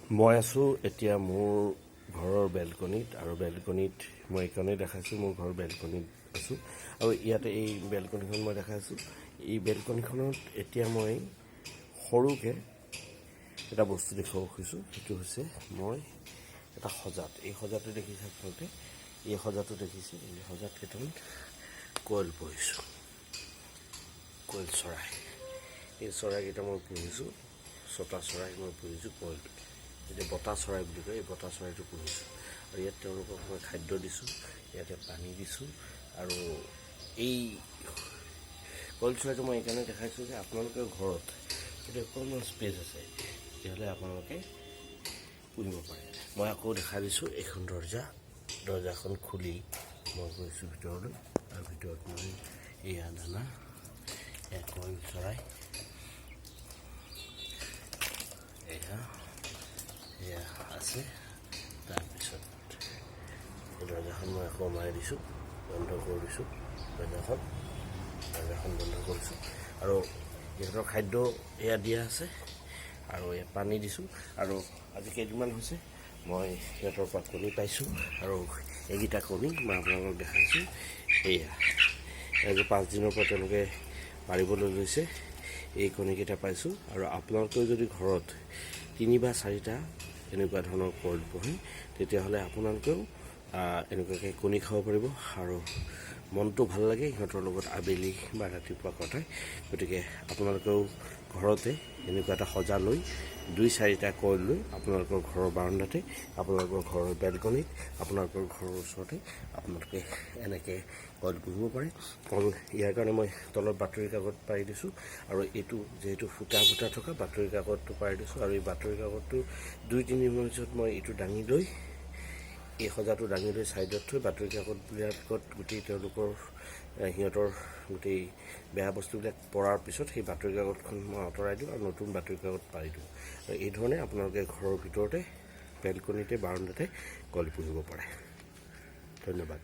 মই আছোঁ এতিয়া মোৰ ঘৰৰ বেলকনিত আৰু বেলকনিত মই এইকাৰণে দেখাইছোঁ মোৰ ঘৰৰ বেলকনিত আছোঁ আৰু ইয়াতে এই বেলকনিখন মই দেখাইছোঁ এই বেলকনিখনত এতিয়া মই সৰুকৈ এটা বস্তু দেখুৱাব খুজিছোঁ সেইটো হৈছে মই এটা সজাত এই সজাটো দেখিছে আপোনালোকে এই সজাটো দেখিছে এই সজাত কেইটামান কইল পুহিছোঁ কইল চৰাই এই চৰাইকেইটা মই পুহিছোঁ ছটা চৰাই মই পুহিছোঁ কইল এতিয়া বতা চৰাই বুলি কয় এই বতা চৰাইটো পুহিছোঁ আৰু ইয়াত তেওঁলোকক মই খাদ্য দিছোঁ ইয়াতে পানী দিছোঁ আৰু এই কইল চৰাইটো মই এইকাৰণে দেখাইছোঁ যে আপোনালোকৰ ঘৰত যদি অকণমান স্পেচ আছে তেতিয়াহ'লে আপোনালোকে পুহিব পাৰে মই আকৌ দেখাই দিছোঁ এইখন দৰ্জাখন খুলি মই গৈছোঁ ভিতৰলৈ আৰু ভিতৰত মই এয়া দানা এয়া কইল চৰাই এয়া আছে তাৰপিছত দৰ্জাখন মই আকৌ মাৰি দিছোঁ বন্ধ কৰি দিছোঁ দৰ্জাখন বন্ধ কৰিছোঁ আৰু ইহঁতৰ খাদ্য এয়া দিয়া আছে আৰু এয়া পানী দিছোঁ আৰু আজি কেইদিনমান হৈছে মই সিহঁতৰ পৰা কণী পাইছোঁ আৰু এইকেইটা কণী মই আপোনালোকক দেখাইছোঁ এয়া আজি 5 দিনৰ পৰা তেওঁলোকে পাৰিবলৈ লৈছে এই কণীকেইটা পাইছোঁ আৰু আপোনালোকেও যদি ঘৰত 3 বা 4টা এনেকুৱা ধৰণৰ কইল পোহে তেতিয়াহ'লে আপোনালোকেও এনেকুৱাকৈ কণী খাব পাৰিব আৰু মনটো ভাল লাগে সিহঁতৰ লগত আবেলি বা ৰাতিপুৱা কটাই গতিকে আপোনালোকেও ঘৰতে এনেকুৱা এটা সজা লৈ 2-4টা কইল লৈ আপোনালোকৰ ঘৰৰ বাৰান্দাতে আপোনালোকৰ ঘৰৰ বেলকনিত আপোনালোকৰ ঘৰৰ ওচৰতে আপোনালোকে এনেকৈ কইল পুহিব পাৰে আৰু ইয়াৰ কাৰণে মই তলত বাতৰি কাকত পাৰি দিছোঁ আৰু এইটো যিহেতু ফুটা থকা বাতৰি কাকতটো পাৰি দিছোঁ আৰু এই বাতৰি কাকতটো 2-3 দিনৰ পিছত মই এইটো দাঙি লৈ এই সজাটো দাঙি লৈ ছাইডত থৈ বাতৰি কাকতবিলাকত গোটেই তেওঁলোকৰ সিহঁতৰ গোটেই বেয়া বস্তুবিলাক পৰাৰ পিছত সেই বাতৰি কাকতখন মই আঁতৰাই দিওঁ আৰু নতুন বাতৰি কাকত পাৰি দিওঁ আৰু এই ধৰণে আপোনালোকে ঘৰৰ ভিতৰতে বেলকনিতে বাৰান্দাতে কইল পুহিব পাৰে ধন্যবাদ।